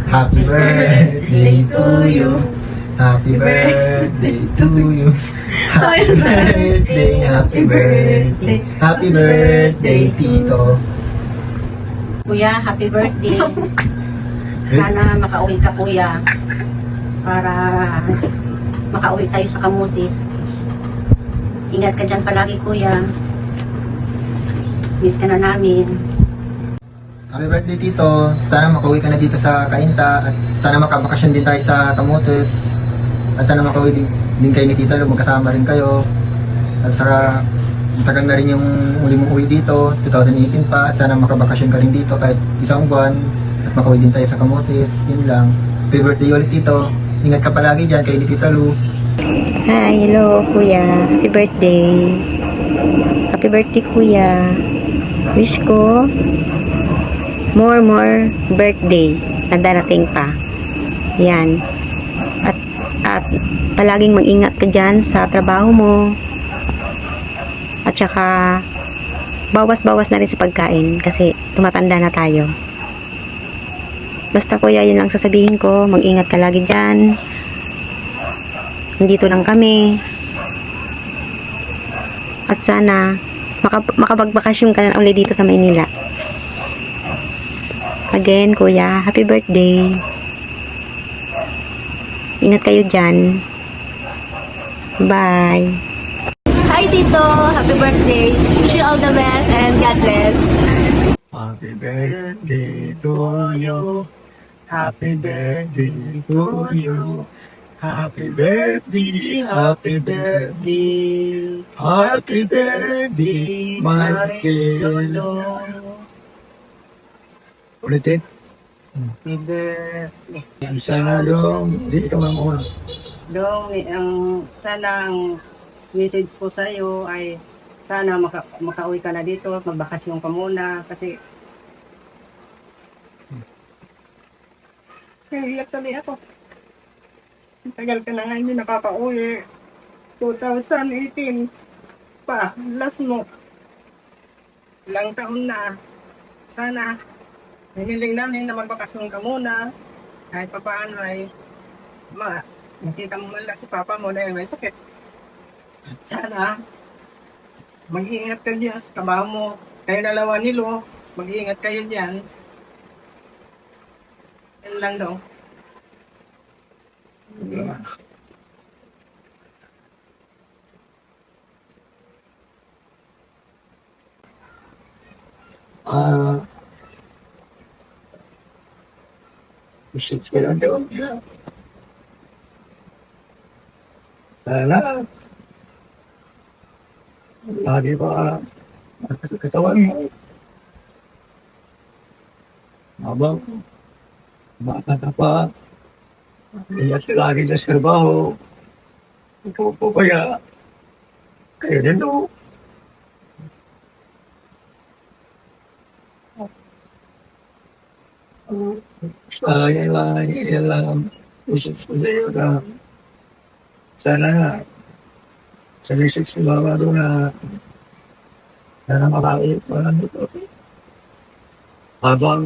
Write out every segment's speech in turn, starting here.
Happy birthday to you. Happy birthday to you. Happy birthday, happy birthday. Happy birthday, Tito. Kuya, happy birthday. Sana makauwi ka, kuya. Para makauwi tayo sa Kamutis. Ingat ka dyan palagi, kuya. Miss ka na namin. Happy birthday, Tito. Sana makauwi ka na dito sa Cainta. At sana makabakasyon din tayo sa Camotes. At sana makauwi din kayo ni Tita Lu. Magkasama rin kayo. At saka tagal na rin yung uli mong uwi dito. 2018 pa. At sana makabakasyon ka rin dito kahit isang buwan. At makauwi din tayo sa Camotes. Yun lang. Happy birthday ulit, Tito. Ingat ka palagi dyan kay ni Tita Lu. Hi, hello kuya. Happy birthday. Happy birthday kuya. Wish ko more birthday na darating pa. Yan. At palaging mag-ingat ka dyan sa trabaho mo. At saka bawas-bawas na rin sa pagkain kasi tumatanda na tayo. Basta kuya, yun lang sasabihin ko. Mag-ingat ka lagi dyan. Nandito lang kami. At sana makapagbakasyon ka na ulit dito sa Maynila. Again, kuya, happy birthday. Ingat kayo dyan. Bye. Hi Tito! Happy birthday! Wish you all the best and God bless! Happy birthday to you. Happy birthday to you. Happy birthday, happy birthday. Happy birthday, Michael. Ulitin. Happy birthday. Sana dong, hindi ka mamuna. Dong, sana ang message ko sa iyo ay sana makauwi ka na dito, magbakasyon ka muna kasi iyak tuloy ako. Tagal ka na nga hindi nakaka-uwi. 2018 pa, last mo. Ilang taon na. Sana hiniling namin na magbakasyon ka muna. Kahit pa paano ay nakita mo man lang si Papa mo dahil may sakit. Sana mag-iingat ka dyan sa trabaho mo. Kayo dalawa nilo, mag-iingat kayo dyan. Yan lang daw. Message ka lang daw. Sana lagi pa sa katawan mo. Habang bata ka pa, ingat ka lagi sa trabaho. Ikaw po kaya kayo din o. Basta yan lang message ko sa iyo na sana nga sa message ni Mama doon na sana makakit pa lang ito. Habang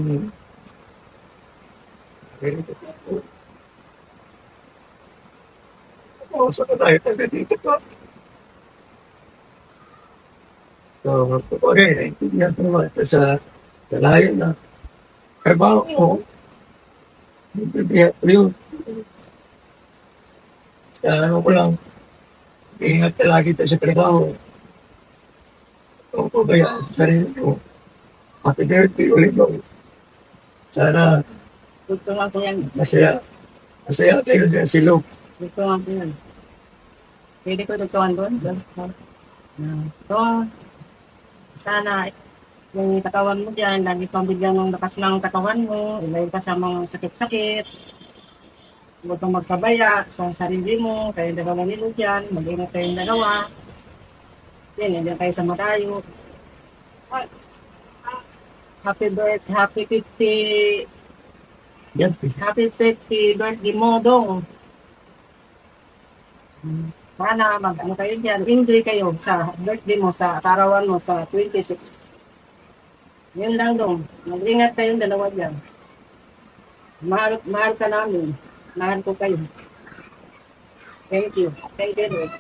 sa tayo taga dito pa. So, okay, naintindihan ko naman ito sa layo na trabaho mo. Naintindihan ko yun. Ano ko lang, ingat ka lagi tayo sa trabaho. Ito ko kaya sa sarili ko. Happy birthday ulit mo. Sana Gusto nga ko yan. masaya tayo dyan si Luke. Gusto nga ko yan. Pwede ko tutuan doon? So, sana yung katawan mo dyan, lagi pang bigyan ng lakas ng katawan mo, ilayin ka sa mga sakit-sakit. Huwag kang magkabaya sa sarili mo, kayo dalawa nilo dyan, mag-ingat kayong dalawa. Yan, nandiyan kayo sa Matayo. Happy birthday, Yan. happy 50 birthday mo, Dong. Sana mag-ano kayo dyan, enjoy kayo sa birthday mo, sa karawan mo, sa 26. Yun lang, Dong. Mag-ingat kayong dalawa dyan. Mahal ka namin. Mahal ko kayo. Thank you. Thank you, Lord.